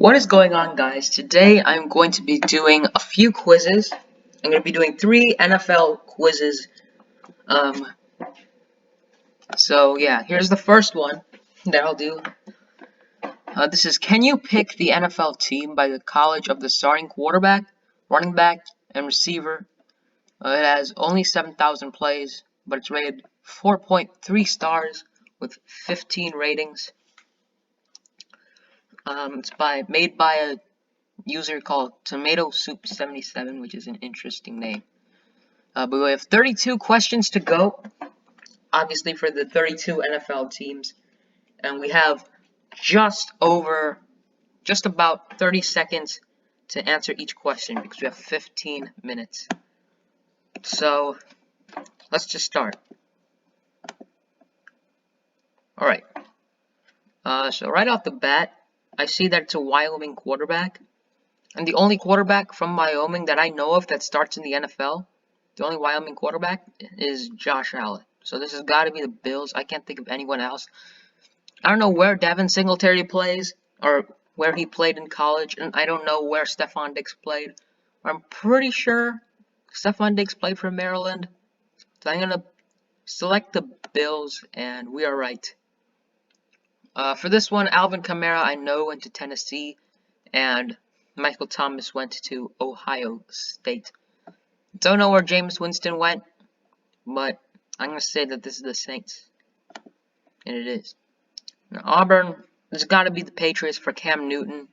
What is going on, guys? Today I'm going to be doing a few quizzes. I'm going to be doing 3 NFL quizzes. So yeah, here's the first one that I'll do. This is, can you pick the NFL team by the college of the starting quarterback, running back, and receiver? It has only 7,000 plays, but it's rated 4.3 stars with 15 ratings. It's made by a user called Tomato Soup 77, which is an interesting name. But we have 32 questions to go, obviously for the 32 NFL teams, and we have just about 30 seconds to answer each question because we have 15 minutes. So let's just start. All right. So right off the bat, I see that it's a Wyoming quarterback, and the only quarterback from Wyoming that I know of that starts in the NFL, the only Wyoming quarterback is Josh Allen. So this has got to be the Bills. I can't think of anyone else. I don't know where Devin Singletary plays or where he played in college, and I don't know where Stefon Diggs played. I'm pretty sure Stefon Diggs played for Maryland. So I'm going to select the Bills, and we are right. For this one, Alvin Kamara I know went to Tennessee, and Michael Thomas went to Ohio State. Don't know where Jameis Winston went, but I'm going to say that this is the Saints. And it is. Now, Auburn, there's got to be the Patriots for Cam Newton.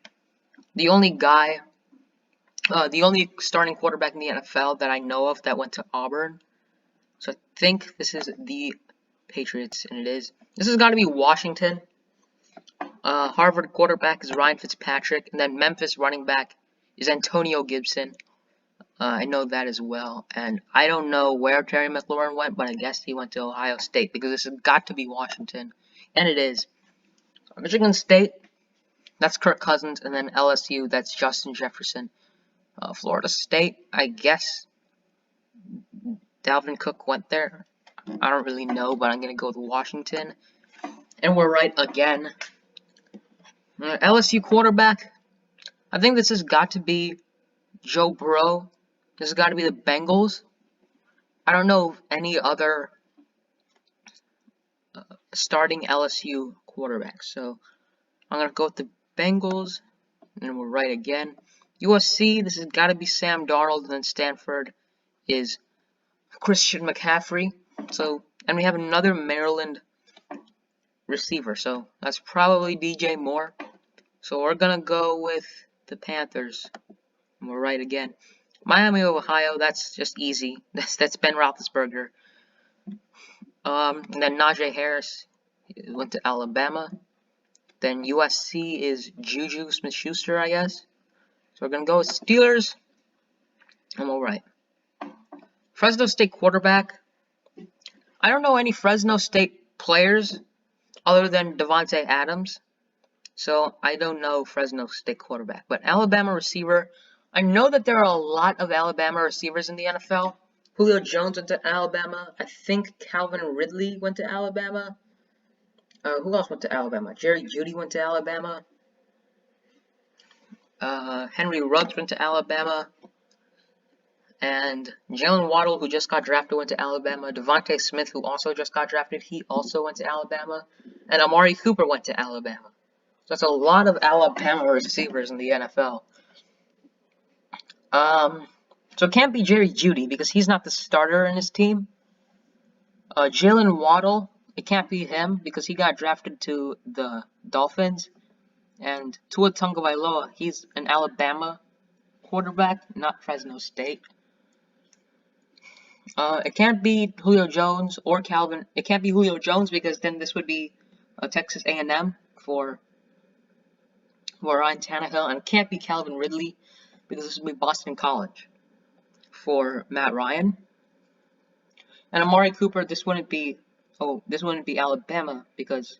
The only starting quarterback in the NFL that I know of that went to Auburn. So I think this is the Patriots, and it is. This has got to be Washington. Harvard quarterback is Ryan Fitzpatrick, and then Memphis running back is Antonio Gibson. I know that as well, and I don't know where Terry McLaurin went, but I guess he went to Ohio State because this has got to be Washington, and it is. Michigan State, that's Kirk Cousins, and then LSU, that's Justin Jefferson. Florida State, I guess Dalvin Cook went there. I don't really know, but I'm going to go with Washington, and we're right again. LSU quarterback, I think this has got to be Joe Burrow. This has got to be the Bengals. I don't know any other starting LSU quarterbacks, so I'm going to go with the Bengals, and we're right again. USC, this has got to be Sam Darnold, and then Stanford is Christian McCaffrey. So, and we have another Maryland receiver, so that's probably DJ Moore. So we're going to go with the Panthers, and we're right again. Miami of Ohio, that's just easy. That's Ben Roethlisberger. And then Najee Harris went to Alabama. Then USC is Juju Smith-Schuster, I guess. So we're going to go with Steelers. I'm all right. Fresno State quarterback. I don't know any Fresno State players other than Devontae Adams. So I don't know Fresno State quarterback. But Alabama receiver. I know that there are a lot of Alabama receivers in the NFL. Julio Jones went to Alabama. I think Calvin Ridley went to Alabama. Who else went to Alabama? Jerry Jeudy went to Alabama. Henry Ruggs went to Alabama. And Jalen Waddle, who just got drafted, went to Alabama. Devontae Smith, who also just got drafted, he also went to Alabama. And Amari Cooper went to Alabama. So that's a lot of Alabama receivers in the NFL. So it can't be Jerry Jeudy because he's not the starter in his team. Jalen Waddle, it can't be him because he got drafted to the Dolphins. And Tua Tagovailoa, he's an Alabama quarterback, not Fresno State. It can't be Julio Jones or Calvin. It can't be Julio Jones because then this would be Texas A&M for Ryan Tannehill, and it can't be Calvin Ridley because this would be Boston College for Matt Ryan. And Amari Cooper, this wouldn't be Alabama because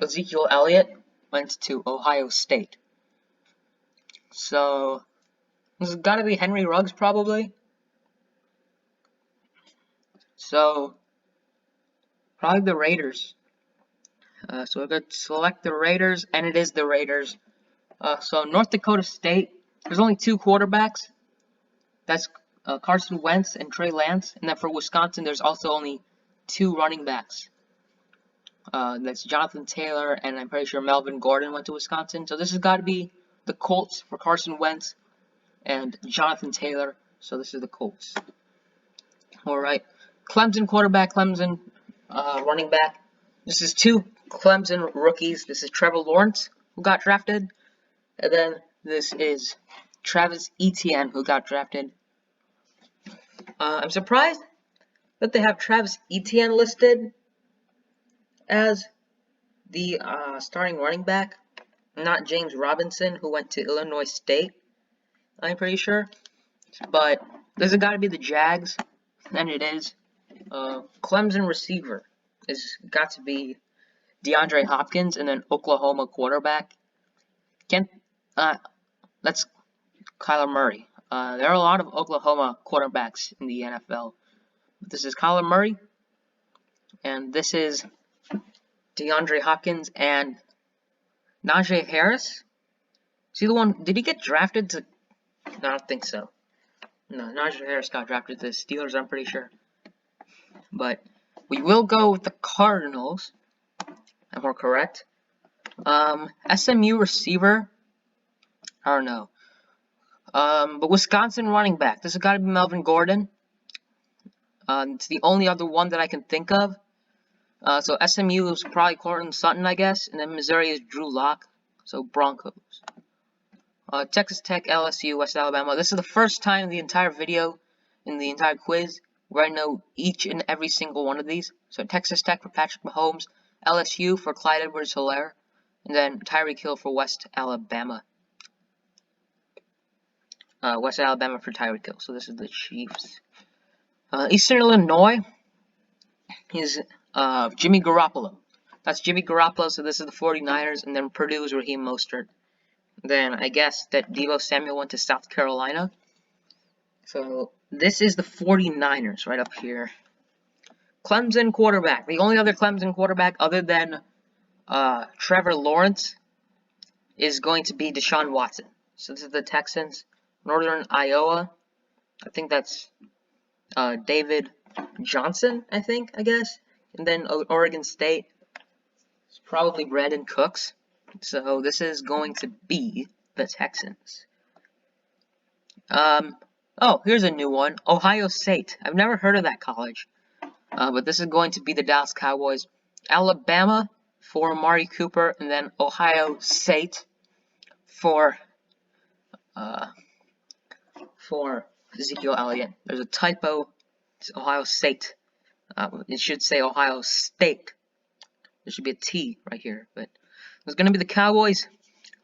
Ezekiel Elliott went to Ohio State. So this has got to be Henry Ruggs probably. So probably the Raiders. So we're going to select the Raiders, and it is the Raiders. So North Dakota State, there's only 2 quarterbacks. That's Carson Wentz and Trey Lance. And then for Wisconsin, there's also only 2 running backs. That's Jonathan Taylor, and I'm pretty sure Melvin Gordon went to Wisconsin. So this has got to be the Colts for Carson Wentz and Jonathan Taylor. So this is the Colts. Alright. Clemson quarterback, Clemson running back. This is 2 Clemson rookies. This is Trevor Lawrence, who got drafted. And then this is Travis Etienne, who got drafted. I'm surprised that they have Travis Etienne listed as the starting running back, not James Robinson, who went to Illinois State, I'm pretty sure. But this has got to be the Jags, and it is. Clemson receiver has got to be DeAndre Hopkins, and then Oklahoma quarterback. That's Kyler Murray. There are a lot of Oklahoma quarterbacks in the NFL. But this is Kyler Murray, and this is DeAndre Hopkins and Najee Harris. Is he the one? Did he get drafted to? No, I don't think so. No, Najee Harris got drafted to the Steelers, I'm pretty sure. But we will go with the Cardinals. If we're correct. SMU receiver. I don't know. But Wisconsin running back. This has got to be Melvin Gordon. It's the only other one that I can think of. So SMU is probably Cortland Sutton, I guess. And then Missouri is Drew Lock. So Broncos. Texas Tech, LSU, West Alabama. This is the first time in the entire video, in the entire quiz, where I know each and every single one of these. So Texas Tech for Patrick Mahomes. LSU for Clyde Edwards-Helaire. And then Tyreek Hill for West Alabama. West Alabama for Tyreek Hill. So this is the Chiefs. Eastern Illinois is Jimmy Garoppolo. That's Jimmy Garoppolo, so this is the 49ers. And then Purdue is Raheem Mostert. Then I guess that Deebo Samuel went to South Carolina. So this is the 49ers right up here. Clemson quarterback. The only other Clemson quarterback other than Trevor Lawrence is going to be Deshaun Watson. So this is the Texans. Northern Iowa. I think that's David Johnson, I guess. And then Oregon State. It's probably Brandon Cooks. So this is going to be the Texans. Oh, here's a new one. Ohio State. I've never heard of that college. But this is going to be the Dallas Cowboys. Alabama for Amari Cooper. And then Ohio State for Ezekiel Elliott. There's a typo. It's Ohio State. It should say Ohio State. There should be a T right here. But it's going to be the Cowboys.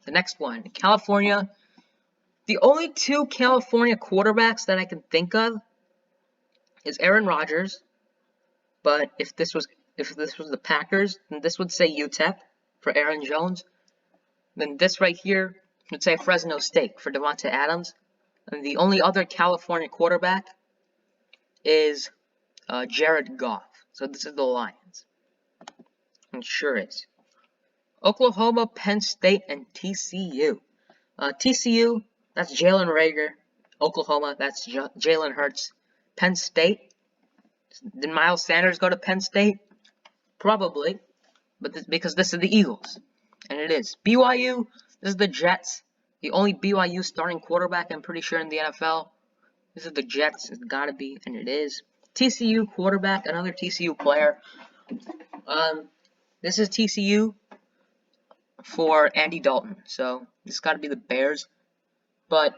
The next one. California. The only 2 California quarterbacks that I can think of is Aaron Rodgers. But if this was the Packers, then this would say UTEP for Aaron Jones. Then this right here would say Fresno State for Devontae Adams. And the only other California quarterback is Jared Goff. So this is the Lions. It sure is. Oklahoma, Penn State, and TCU. TCU, that's Jalen Reagor. Oklahoma, that's Jalen Hurts. Penn State. Did Miles Sanders go to Penn State? Probably. But because this is the Eagles. And it is. BYU, this is the Jets. The only BYU starting quarterback, I'm pretty sure, in the NFL. This is the Jets. It's got to be, and it is. TCU quarterback, another TCU player. This is TCU for Andy Dalton. So this got to be the Bears. But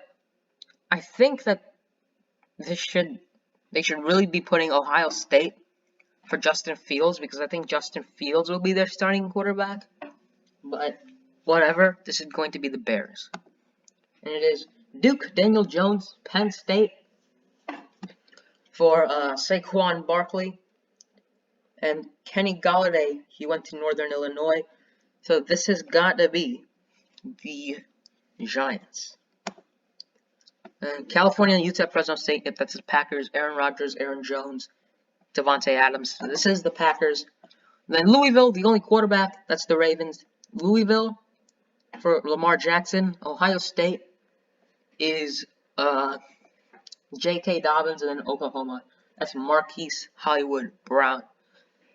I think that they should really be putting Ohio State for Justin Fields, because I think Justin Fields will be their starting quarterback. But whatever, this is going to be the Bears. And it is Duke, Daniel Jones, Penn State for Saquon Barkley. And Kenny Golladay, he went to Northern Illinois. So this has got to be the Giants. And California, UTEP, Fresno State, that's the Packers, Aaron Rodgers, Aaron Jones, Devontae Adams. So this is the Packers. Then Louisville, the only quarterback, that's the Ravens. Louisville for Lamar Jackson. Ohio State is J.K. Dobbins, and then Oklahoma, that's Marquise Hollywood Brown.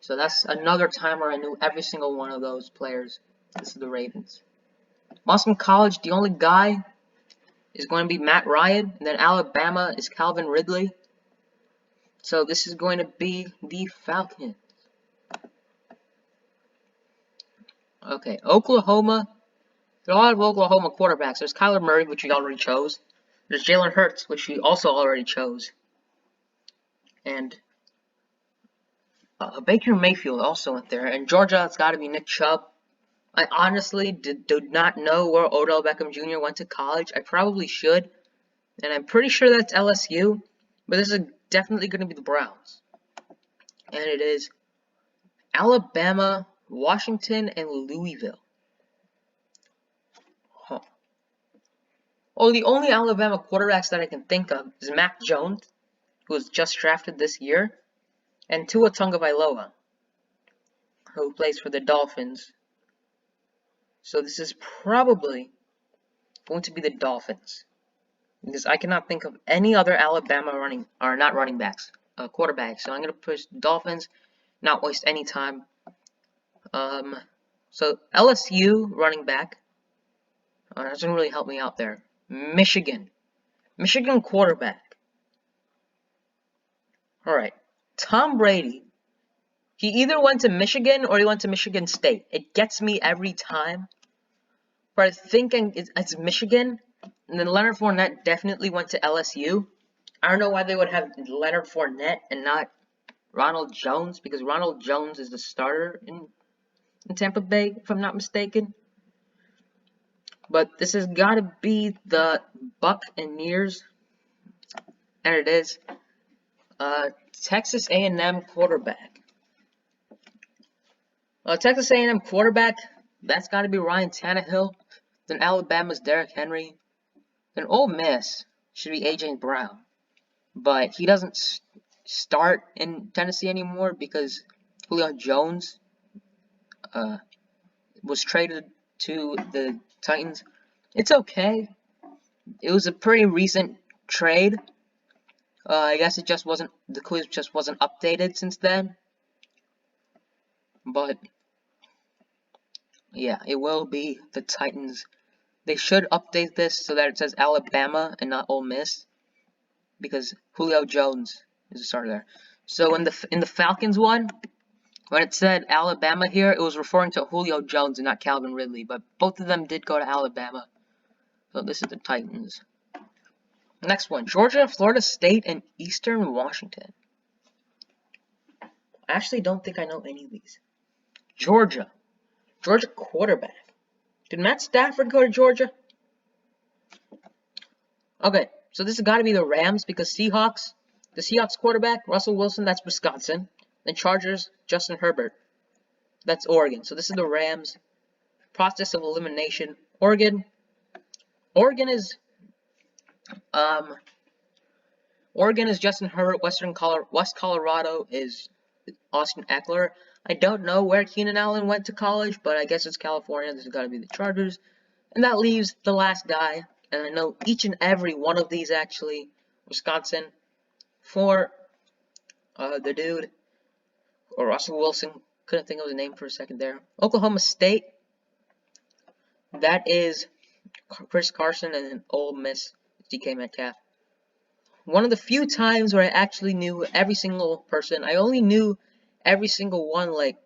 So that's another time where I knew every single one of those players. This is the Ravens. Boston College, the only guy is going to be Matt Ryan, and then Alabama is Calvin Ridley. So this is going to be the Falcons. Okay, Oklahoma. There are a lot of Oklahoma quarterbacks. There's Kyler Murray, which we already chose. There's Jalen Hurts, which we also already chose. And Baker Mayfield also went there. And Georgia, it's got to be Nick Chubb. I honestly did not know where Odell Beckham Jr. went to college. I probably should. And I'm pretty sure that's LSU. But this is definitely going to be the Browns. And it is Alabama, Washington, and Louisville. Huh. Oh, the only Alabama quarterbacks that I can think of is Mac Jones, who was just drafted this year, and Tua Tagovailoa, who plays for the Dolphins. So this is probably going to be the Dolphins, because I cannot think of any other Alabama quarterbacks. So I'm going to push Dolphins, not waste any time. So LSU running back, that doesn't really help me out there. Michigan quarterback. Alright, Tom Brady. He either went to Michigan or he went to Michigan State. It gets me every time. But I think it's Michigan. And then Leonard Fournette definitely went to LSU. I don't know why they would have Leonard Fournette and not Ronald Jones, because Ronald Jones is the starter in Tampa Bay, if I'm not mistaken. But this has got to be the Buccaneers, and it is Texas A&M quarterback. Texas A&M quarterback, that's got to be Ryan Tannehill. Then Alabama's Derrick Henry. Then Ole Miss should be A.J. Brown. But he doesn't start in Tennessee anymore because Julio Jones was traded to the Titans. It's okay. It was a pretty recent trade. I guess the quiz just wasn't updated since then. But yeah, it will be the Titans. They should update this so that it says Alabama and not Ole Miss, because Julio Jones is a starter there. So in the Falcons one, when it said Alabama here, it was referring to Julio Jones and not Calvin Ridley, but both of them did go to Alabama. So this is the Titans. Next one, Georgia, Florida State, and Eastern Washington. I actually don't think I know any of these. Georgia quarterback. Did Matt Stafford go to Georgia? Okay, so this has got to be the Rams, because the Seahawks quarterback, Russell Wilson, that's Wisconsin. Then Chargers, Justin Herbert, that's Oregon. So this is the Rams. Process of elimination. Oregon is Justin Herbert. West Colorado is Austin Eckler. I don't know where Keenan Allen went to college, but I guess it's California. This has got to be the Chargers. And that leaves the last guy, and I know each and every one of these actually. Wisconsin for the dude, or Russell Wilson. Couldn't think of his name for a second there. Oklahoma State, that is Chris Carson, and then Ole Miss, DK Metcalf. One of the few times where I actually knew every single person. I only knew every single one like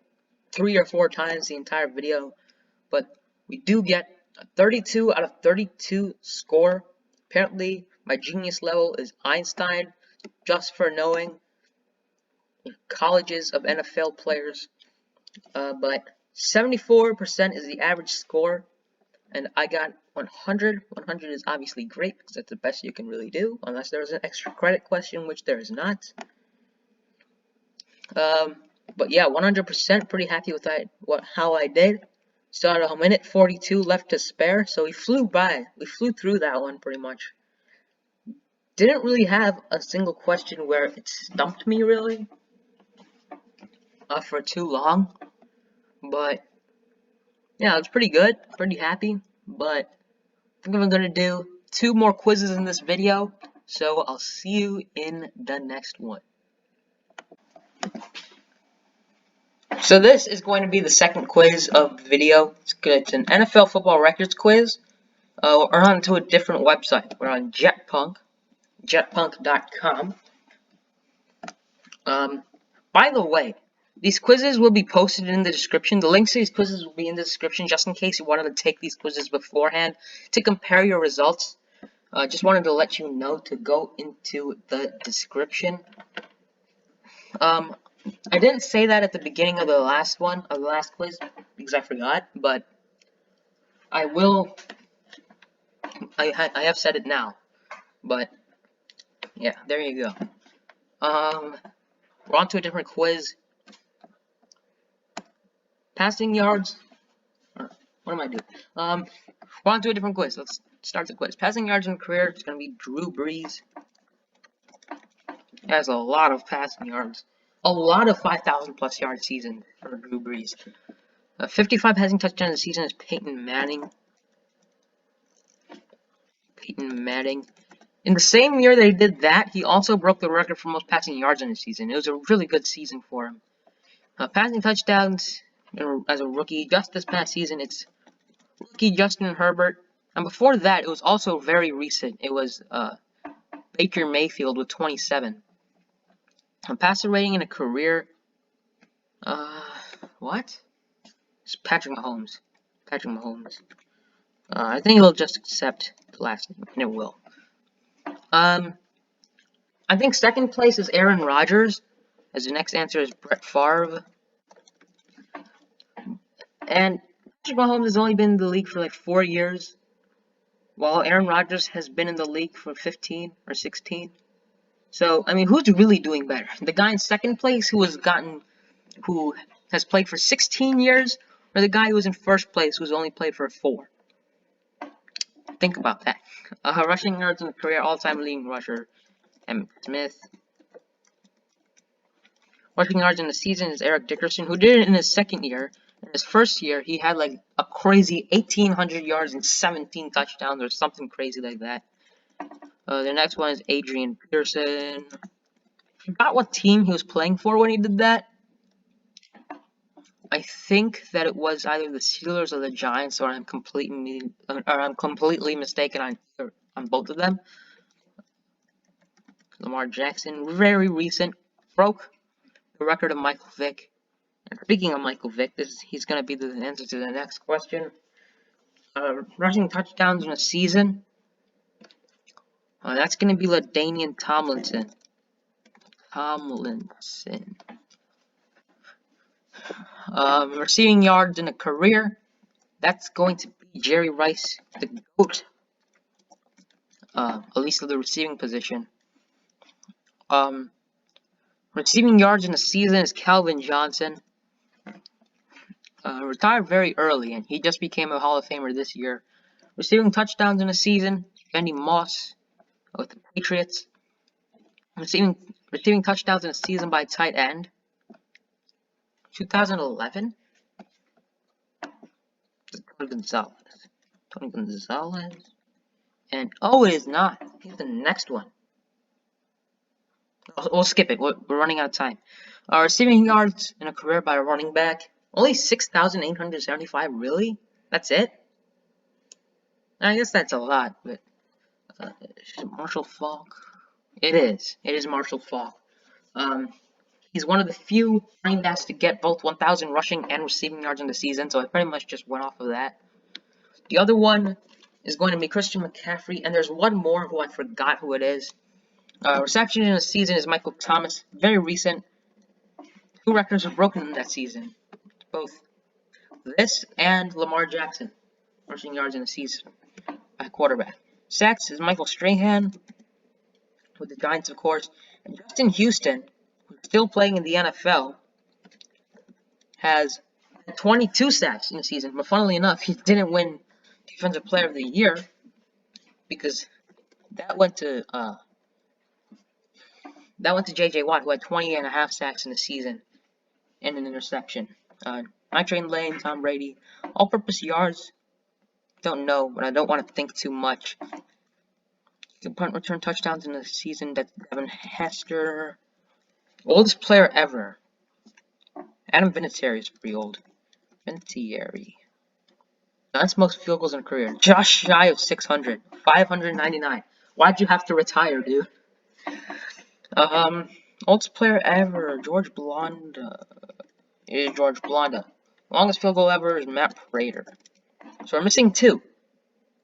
3 or 4 times the entire video, but we do get a 32 out of 32 score. Apparently, my genius level is Einstein, just for knowing colleges of NFL players. But 74% is the average score, and I got 100. 100 is obviously great, because that's the best you can really do, unless there's an extra credit question, which there is not. But yeah, 100%, pretty happy with how I did. Still had a minute 42 left to spare, so we flew through that one pretty much. Didn't really have a single question where it stumped me really for too long. But yeah, it's pretty good. Pretty happy. But I think I'm gonna do 2 more quizzes in this video. So I'll see you in the next one. So this is going to be the second quiz of the video. It's an NFL football records quiz. We're on to a different website. We're on Jetpunk, jetpunk.com. By the way, these quizzes will be posted in the description. The links to these quizzes will be in the description just in case you wanted to take these quizzes beforehand to compare your results. Just wanted to let you know to go into the description. I didn't say that at the beginning of the last quiz, because I forgot, but I will. I have said it now, but yeah, there you go. We're on to a different quiz. Passing yards. What am I doing? We're on to a different quiz. Let's start the quiz. Passing yards in a career. It's gonna be Drew Brees. He has a lot of passing yards. A lot of 5,000 plus yard season for Drew Brees. 55 passing touchdowns in the season is Peyton Manning. In the same year they did that, he also broke the record for most passing yards in a season. It was a really good season for him. Passing touchdowns as a rookie, just this past season, it's rookie Justin Herbert. And before that, it was also very recent. It was Baker Mayfield with 27. Passer rating in a career, what? It's Patrick Mahomes. I think he'll just accept the last name, and it will. I think second place is Aaron Rodgers, as the next answer is Brett Favre. And Patrick Mahomes has only been in the league for like 4 years, while Aaron Rodgers has been in the league for 15 or 16. So, I mean, who's really doing better? The guy in second place who has played for 16 years, or the guy who was in first place who's only played for 4? Think about that. Rushing yards in the career, all-time leading rusher, Emmitt Smith. Rushing yards in the season is Eric Dickerson, who did it in his second year. In his first year, he had like a crazy 1,800 yards and 17 touchdowns or something crazy like that. The next one is Adrian Peterson. I forgot what team he was playing for when he did that. I think that it was either the Steelers or the Giants, or I'm completely mistaken on both of them. Lamar Jackson, very recent, broke the record of Michael Vick. And speaking of Michael Vick, he's going to be the answer to the next question. Rushing touchdowns in a season. That's going to be LaDainian Tomlinson. Receiving yards in a career. That's going to be Jerry Rice, the GOAT. At least of the receiving position. Receiving yards in a season is Calvin Johnson. Retired very early, and he just became a Hall of Famer this year. Receiving touchdowns in a season, Randy Moss with the Patriots. Receiving touchdowns in a season by tight end, 2011. Tony Gonzalez. And oh, it is not. Here's the next one. We'll skip it. We're running out of time. Receiving yards in a career by a running back, only 6,875. Really? That's it? I guess that's a lot, but Marshall Faulk. It is Marshall Faulk. He's one of the few running backs to get both 1,000 rushing and receiving yards in the season, so I pretty much just went off of that. The other one is going to be Christian McCaffrey, and there's one more who I forgot who it is. Reception in a season is Michael Thomas, very recent. 2 records were broken in that season, both this and Lamar Jackson, rushing yards in a season at quarterback. Sacks is Michael Strahan, with the Giants, of course, and Justin Houston, who's still playing in the NFL, has 22 sacks in the season. But funnily enough, he didn't win Defensive Player of the Year because that went to J.J. Watt, who had 20.5 sacks in the season and an interception. Mike Train Lane, Tom Brady. All-purpose yards, don't know, but I don't want to think too much. Punt return touchdowns in the season, that's Devin Hester. Oldest player ever. Adam Vinatieri is pretty old. Vinatieri. That's most field goals in a career. Just shy of 600. 599. Why'd you have to retire, dude? Oldest player ever. George Blonda. It is George Blonda. Longest field goal ever is Matt Prater. So we're missing two.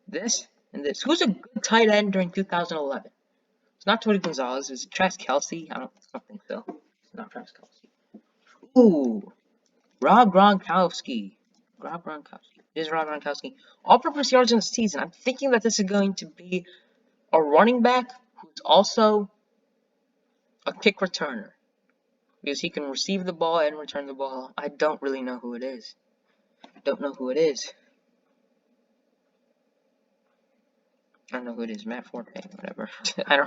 This and this. Who's a good tight end during 2011? It's not Tony Gonzalez. It's Travis Kelce. I don't think so. It's not Travis Kelce. Ooh. Rob Gronkowski. Rob Gronkowski. It is Rob Gronkowski. All-purpose yards in the season. I'm thinking that this is going to be a running back who's also a kick returner. Because he can receive the ball and return the ball. I don't really know who it is. Don't know who it is. I don't know who it is. Matt Forte, whatever. I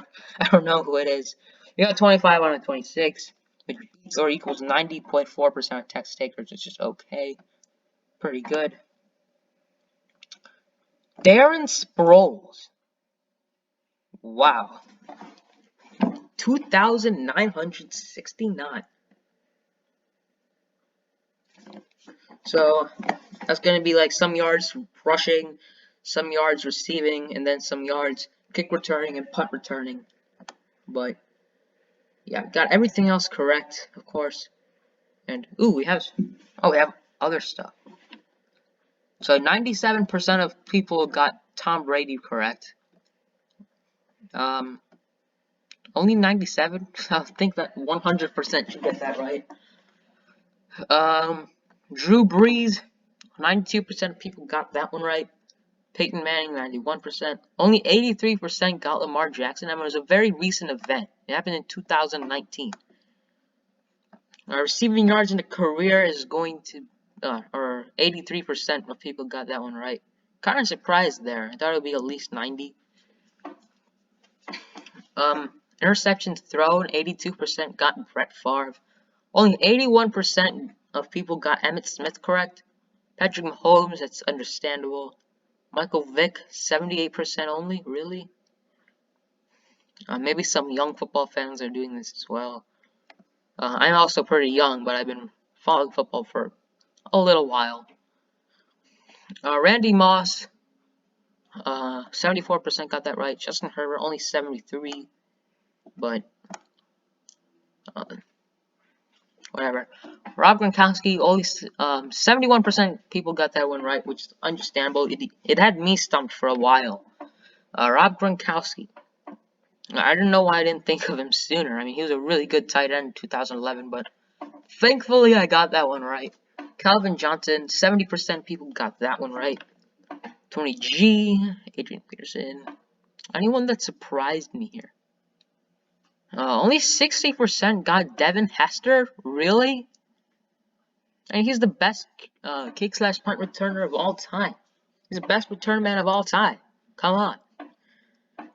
don't know who it is. We got 25 out of 26, which beats or equals 90.4% of text takers, which is okay. Pretty good. Darren Sproles. Wow. 2,969. So that's going to be like some yards rushing, some yards receiving, and then some yards kick returning and punt returning. But yeah, got everything else correct, of course. And ooh, we have other stuff. So 97% of people got Tom Brady correct. Only 97. I think that 100% should get that right. Drew Brees, 92% of people got that one right. Peyton Manning, 91%. Only 83% got Lamar Jackson. I mean, it was a very recent event. It happened in 2019. Receiving yards in a career is going to, or 83% of people got that one right. Kind of surprised there. I thought it would be at least 90. Interceptions thrown, 82% got Brett Favre. Only 81% of people got Emmitt Smith correct. Patrick Mahomes, that's understandable. Michael Vick, 78% only, really? Maybe some young football fans are doing this as well. I'm also pretty young, but I've been following football for a little while. Randy Moss, 74% got that right. Justin Herbert, only 73%, but whatever. Rob Gronkowski, only 71% people got that one right, which is understandable. It had me stumped for a while. Rob Gronkowski. I don't know why I didn't think of him sooner. I mean, he was a really good tight end in 2011, but thankfully I got that one right. Calvin Johnson, 70% people got that one right. Tony G, Adrian Peterson. Anyone that surprised me here? Only 60% got Devin Hester? Really? And he's the best kick/punt returner of all time. He's the best return man of all time. Come on.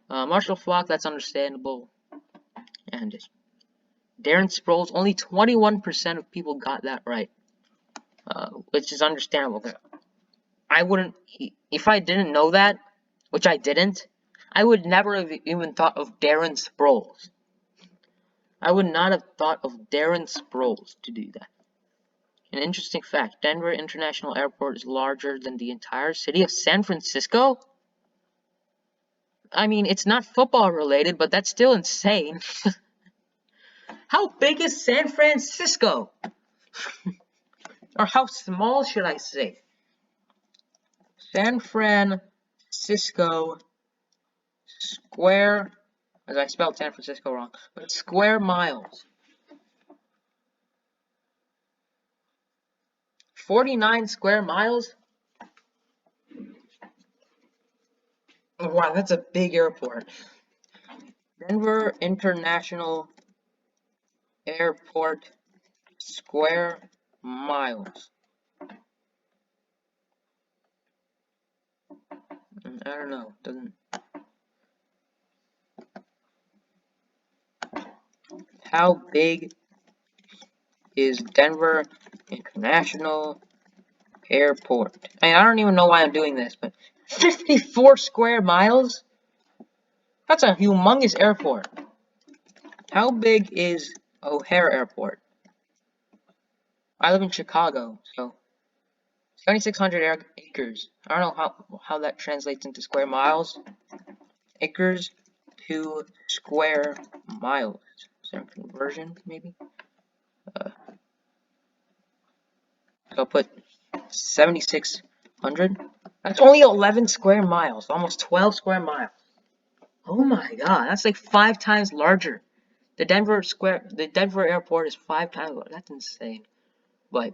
Marshall Faulk, that's understandable. And just Darren Sproles, only 21% of people got that right. Which is understandable. I wouldn't, if I didn't know that, which I didn't, I would never have even thought of Darren Sproles. I would not have thought of Darren Sproles to do that. An interesting fact, Denver International Airport is larger than the entire city of San Francisco? I mean, it's not football related, but that's still insane. How big is San Francisco? Or how small should I say? San Francisco square, as I spelled San Francisco wrong, but square miles. 49 square miles? Wow, that's a big airport. Denver International Airport square miles. I don't know. Doesn't. How big is Denver International Airport. I mean, I don't even know why I'm doing this, but 54 square miles? That's a humongous airport. How big is O'Hare Airport? I live in Chicago, so 7,600 acres. I don't know how that translates into square miles. Acres to square miles. Is there a conversion, maybe? So I'll put 7,600. That's only 11 square miles, almost 12 square miles. Oh my god, that's like 5 times larger. The Denver airport is 5 times larger. That's insane. But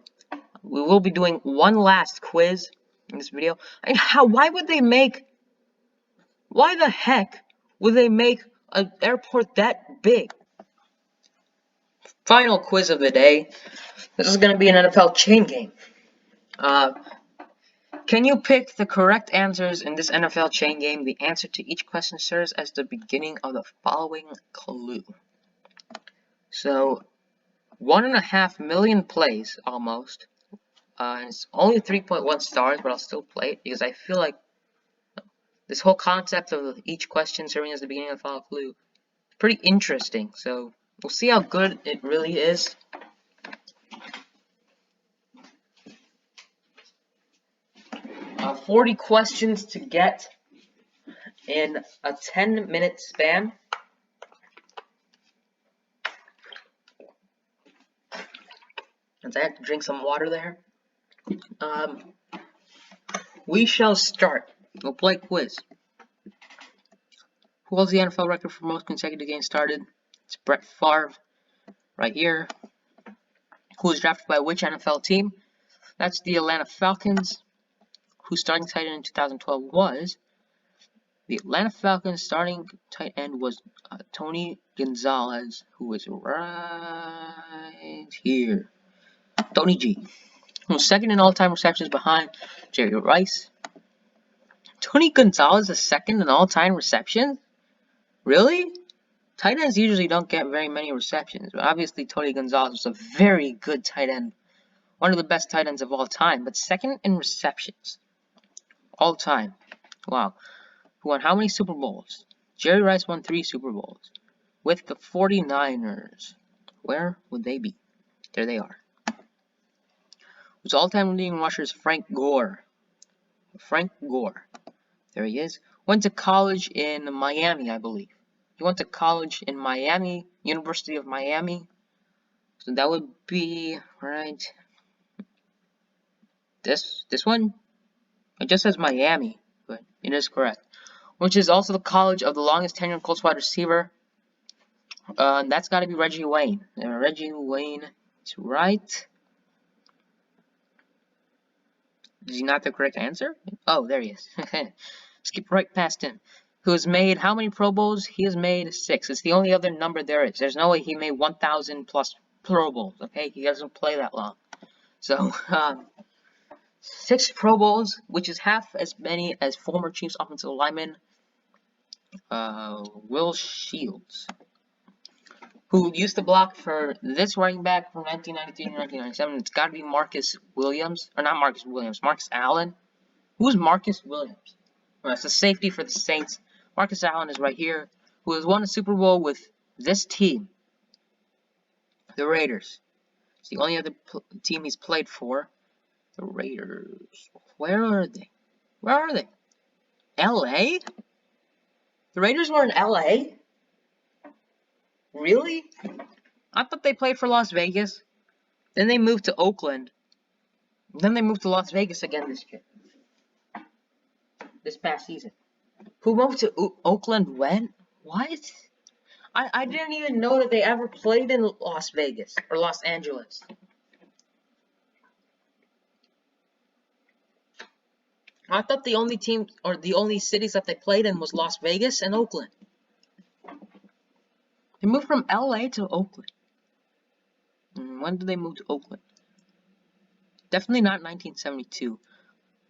we will be doing one last quiz in this video. I mean, why the heck would they make an airport that big? Final quiz of the day. This is going to be an NFL chain game. Can you pick the correct answers in this NFL chain game? The answer to each question serves as the beginning of the following clue. So, 1.5 million plays, almost. It's only 3.1 stars, but I'll still play it because I feel like this whole concept of each question serving as the beginning of the following clue is pretty interesting. So, we'll see how good it really is. 40 questions to get in a 10-minute span. And I have to drink some water there. We shall start. We'll play quiz. Who holds the NFL record for most consecutive games started? It's Brett Favre, right here. Who was drafted by which NFL team? That's the Atlanta Falcons. Whose starting tight end in 2012 was? The Atlanta Falcons starting tight end was Tony Gonzalez, who was right here. Tony G. Who was second in all-time receptions behind Jerry Rice. Tony Gonzalez is second in all-time receptions? Really? Tight ends usually don't get very many receptions, but obviously Tony Gonzalez was a very good tight end. One of the best tight ends of all time, but second in receptions. All time. Wow. Who won how many Super Bowls? Jerry Rice won 3 Super Bowls. With the 49ers. Where would they be? There they are. Whose all-time leading rusher is Frank Gore. Frank Gore. There he is. Went to college in Miami, I believe. He went to college in Miami, University of Miami. So that would be, right, this one? It just says Miami, but it is correct. Which is also the college of the longest tenured Colts wide receiver. That's got to be Reggie Wayne. Reggie Wayne is right. Is he not the correct answer? Oh, there he is. Skip right past him. Who has made how many Pro Bowls? He has made 6. It's the only other number there is. There's no way he made 1,000 plus Pro Bowls. Okay, he doesn't play that long. So, 6 Pro Bowls, which is half as many as former Chiefs offensive lineman Will Shields, who used to block for this running back from 1993 to 1997. It's got to be Marcus Williams, or not Marcus Williams, Marcus Allen. Who's Marcus Williams? Well, it's a safety for the Saints. Marcus Allen is right here, who has won a Super Bowl with this team, the Raiders. It's the only other team he's played for. The Raiders. Where are they? Where are they? LA? The Raiders were in LA? Really? I thought they played for Las Vegas. Then they moved to Oakland. Then they moved to Las Vegas again this year. This past season. Who moved to Oakland when? What? I didn't even know that they ever played in Las Vegas or Los Angeles. I thought the only team or the only cities that they played in was Las Vegas and Oakland. They moved from LA to Oakland. When did they move to Oakland? Definitely not 1972.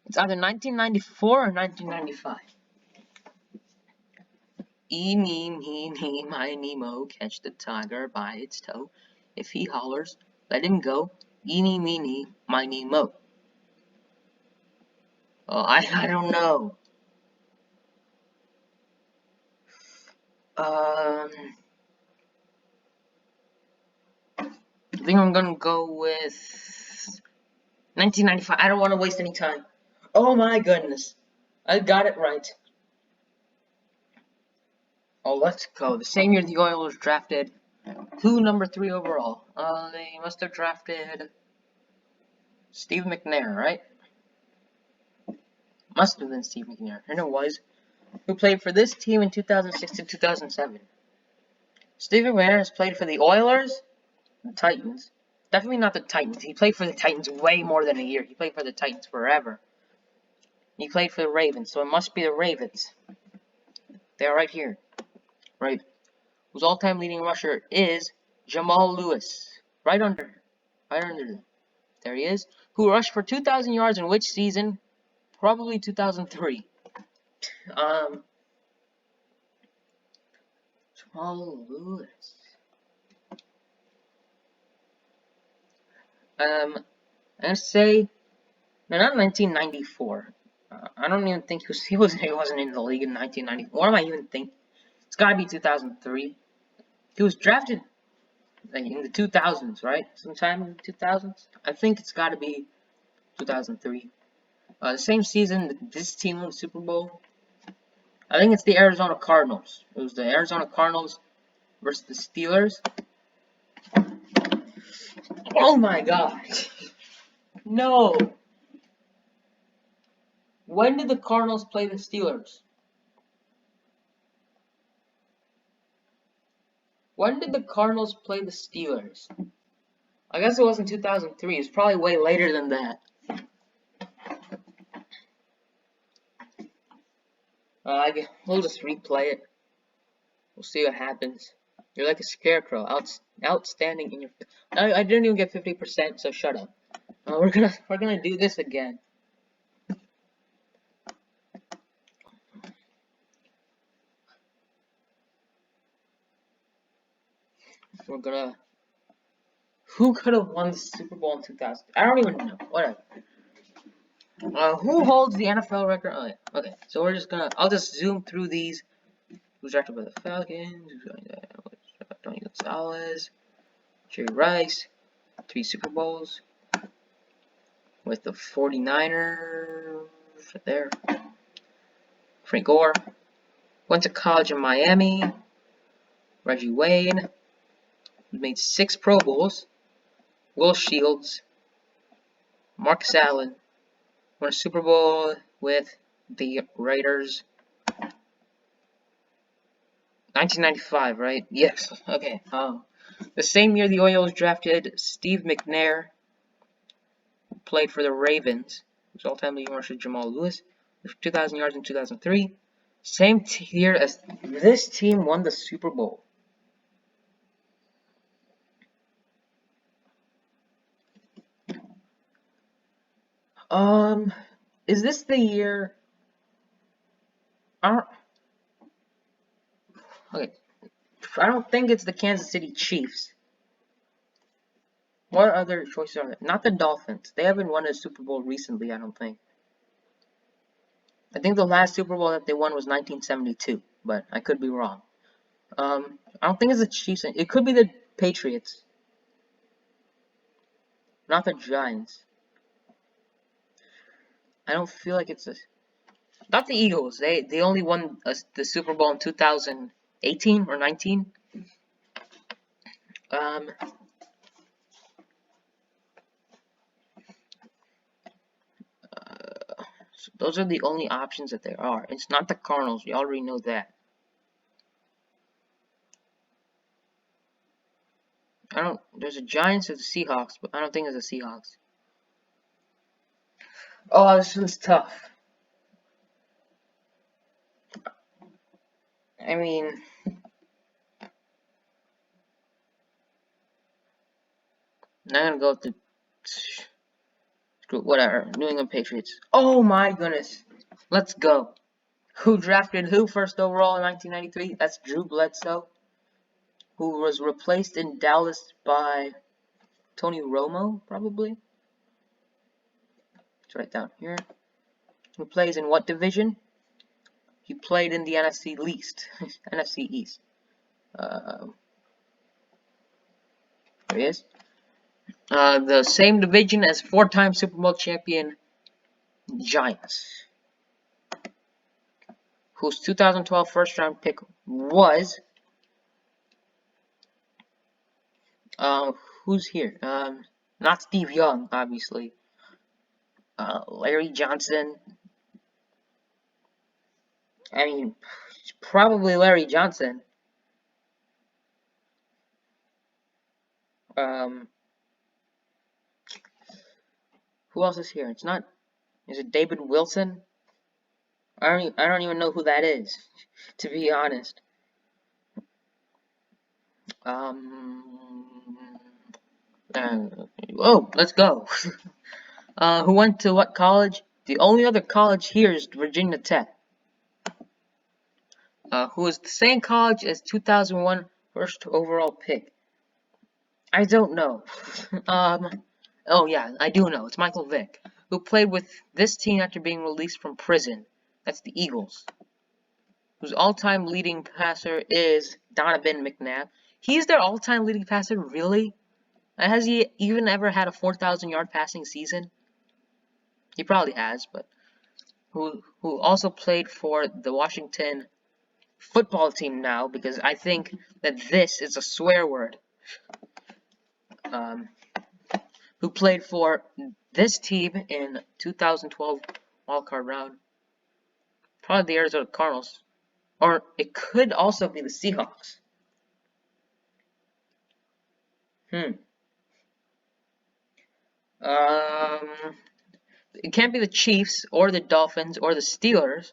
It's either 1994 or 1995. Eeny, meeny, miny, mo, catch the tiger by its toe. If he hollers, let him go. Eeny, meeny, miny, mo. I don't know. I think I'm gonna go with 1995. I don't want to waste any time. Oh my goodness. I got it right. Oh, let's go. The same year the Oilers drafted who number 3 overall? They must have drafted Steve McNair, right? Must have been Steve McNair. And it was. Who played for this team in 2006 to 2007. Steve McNair has played for the Oilers, the Titans. Definitely not the Titans. He played for the Titans way more than a year. He played for the Titans forever. He played for the Ravens, so it must be the Ravens. They're right here. Right. Whose all-time leading rusher is Jamal Lewis. Right under them. There he is. Who rushed for 2,000 yards in which season? Probably 2003. Jamal Lewis. I'm gonna say, no, not 1994. I don't even think he wasn't in the league in 1994. What am I even thinking? It's gotta be 2003. He was drafted like, in the 2000s, right? Sometime in the 2000s. I think it's gotta be 2003. The same season this team won the Super Bowl. I think it's the Arizona Cardinals. It was the Arizona Cardinals versus the Steelers. Oh my god. No. When did the Cardinals play the Steelers? When did the Cardinals play the Steelers? I guess it wasn't 2003. It's probably way later than that. We'll just replay it. We'll see what happens. You're like a scarecrow, outstanding in your. I didn't even get 50%, so shut up. We're gonna do this again. We're gonna. Who could have won the Super Bowl in 2000? I don't even know. Whatever. Who holds the NFL record? Oh, yeah. Okay, so we're just gonna. I'll just zoom through these. Who's drafted by the Falcons? Tony Gonzalez, Jerry Rice, 3 Super Bowls with the 49ers right there. Frank Gore went to college in Miami. Reggie Wayne made 6 Pro Bowls. Will Shields, Marcus Allen won a Super Bowl with the Raiders. 1995, right? Yes. Okay. The same year the Oilers drafted Steve McNair, who played for the Ravens. Whose all-time leading rusher Jamal Lewis, with 2,000 yards in 2003. Same year as this team won the Super Bowl. Is this the year? Okay. I don't think it's the Kansas City Chiefs. What other choices are there? Not the Dolphins. They haven't won a Super Bowl recently, I don't think. I think the last Super Bowl that they won was 1972, but I could be wrong. I don't think it's the Chiefs. It could be the Patriots. Not the Giants. I don't feel like it's not the Eagles. They only won the Super Bowl in 2018 or 19. So those are the only options that there are. It's not the Cardinals. We already know that. There's a Giants and the Seahawks, but I don't think it's the Seahawks. Oh, this one's tough. I mean, I'm gonna go with the whatever, New England Patriots. Oh my goodness. Let's go. Who drafted who first overall in 1993? That's Drew Bledsoe, who was replaced in Dallas by Tony Romo, probably. Let's write down here. Who plays in what division? He played in the NFC East. NFC East. There he is. The same division as four-time Super Bowl champion Giants, whose 2012 first-round pick was. Who's here? Not Steve Young, obviously. Larry Johnson. I mean, probably Larry Johnson. Who else is here? It's not. Is it David Wilson? I don't even know who that is, to be honest. Oh, let's go. Who went to what college? The only other college here is Virginia Tech. Who is the same college as 2001 first overall pick? I don't know. Oh yeah, I do know. It's Michael Vick, who played with this team after being released from prison. That's the Eagles. Whose all-time leading passer is Donovan McNabb. He's their all-time leading passer, really? Has he even ever had a 4,000-yard passing season? He probably has, but who also played for the Washington football team now, because I think that this is a swear word. Who played for this team in 2012 wildcard round? Probably the Arizona Cardinals. Or it could also be the Seahawks. It can't be the Chiefs or the Dolphins or the Steelers,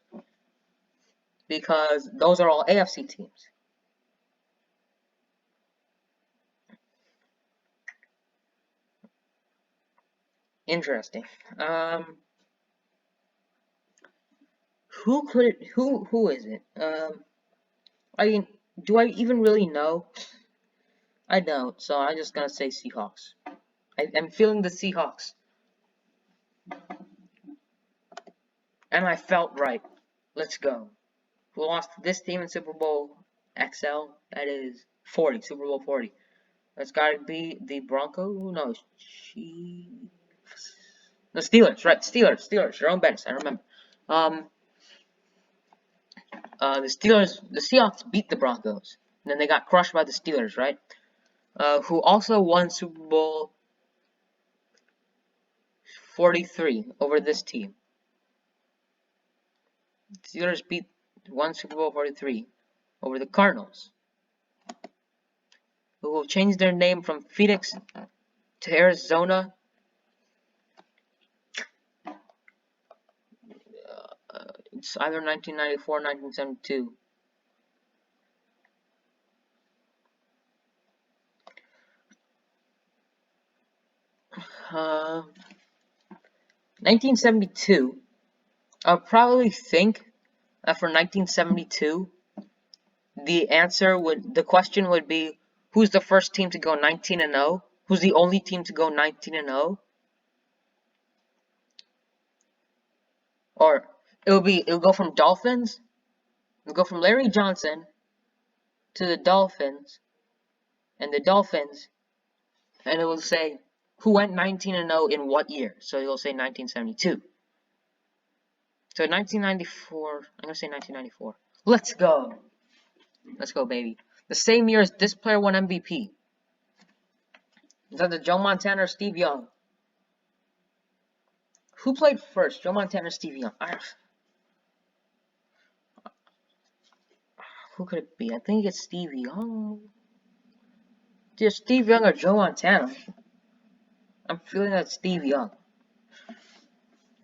because those are all AFC teams. Interesting. Who is it? I mean, do I even really know? I don't, so I'm just gonna say Seahawks. I'm feeling the Seahawks. And I felt right. Let's go. Who lost to this team in Super Bowl XL? That is 40, Super Bowl 40. That's gotta be the Broncos. No, Chiefs. The Steelers, right? Steelers. Jerome Bettis, I remember. The Seahawks beat the Broncos. And then they got crushed by the Steelers, right? Who also won Super Bowl 43 over this team. The Steelers won Super Bowl 43 over the Cardinals, who will change their name from Phoenix to Arizona. It's either 1994 or 1972. Uh, 1972. I'll probably think that for 1972, the question would be, who's the first team to go 19-0? Who's the only team to go 19-0? Or it'll go from Dolphins. It'll go from Larry Johnson to the Dolphins, and the Dolphins, and it will say who went 19-0 in what year. So you'll say 1972. So 1994, I'm gonna say 1994. Let's go. Let's go, baby. The same year as this player won MVP. Is that the Joe Montana or Steve Young? Who played first, Joe Montana or Steve Young? Who could it be? I think it's Steve Young. Either Steve Young or Joe Montana. I'm feeling that Steve Young.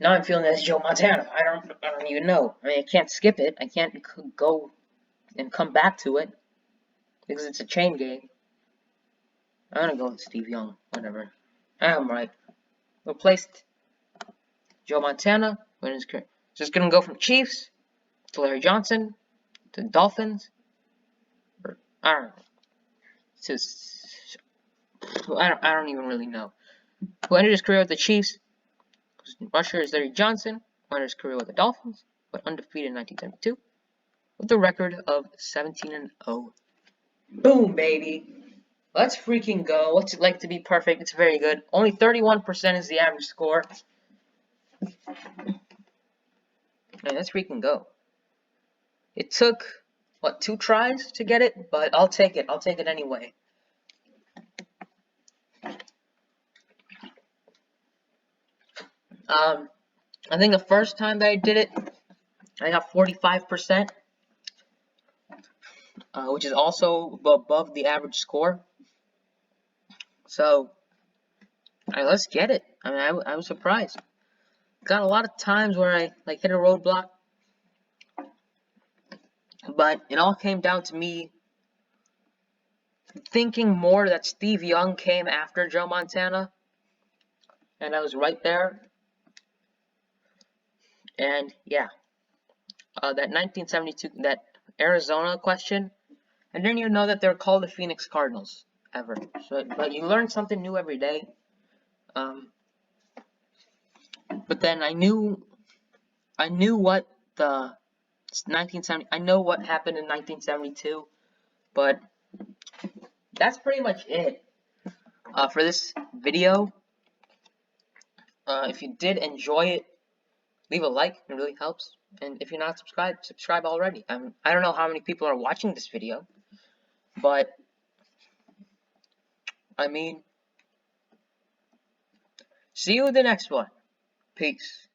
Now I'm feeling that's Joe Montana. I don't even know. I mean, I can't skip it. I can't go and come back to it because it's a chain game. I'm gonna go with Steve Young. Whatever. I'm right. Replaced Joe Montana. When his career. Just gonna go from Chiefs to Larry Johnson to Dolphins. I don't know. It's just I don't even really know. Who ended his career with the Chiefs? Rusher is Larry Johnson. on his career with the Dolphins, but undefeated in 1972, with a record of 17-0. Boom, baby! Let's freaking go. What's it like to be perfect? It's very good. Only 31% is the average score. Man, let's freaking go. It took, what, 2 tries to get it? But I'll take it. I'll take it anyway. I think the first time that I did it, I got 45%, which is also above the average score. So, let's get it. I mean, I was surprised. Got a lot of times where I hit a roadblock, but it all came down to me thinking more that Steve Young came after Joe Montana, and I was right there. And yeah, that 1972, that Arizona question, I didn't even know that they're called the Phoenix Cardinals ever. So, but you learn something new every day. But then I knew what the 1970. I know what happened in 1972, but that's pretty much it for this video. If you did enjoy it, leave a like. It really helps. And if you're not subscribed, subscribe already. I don't know how many people are watching this video, but I mean, see you in the next one. Peace.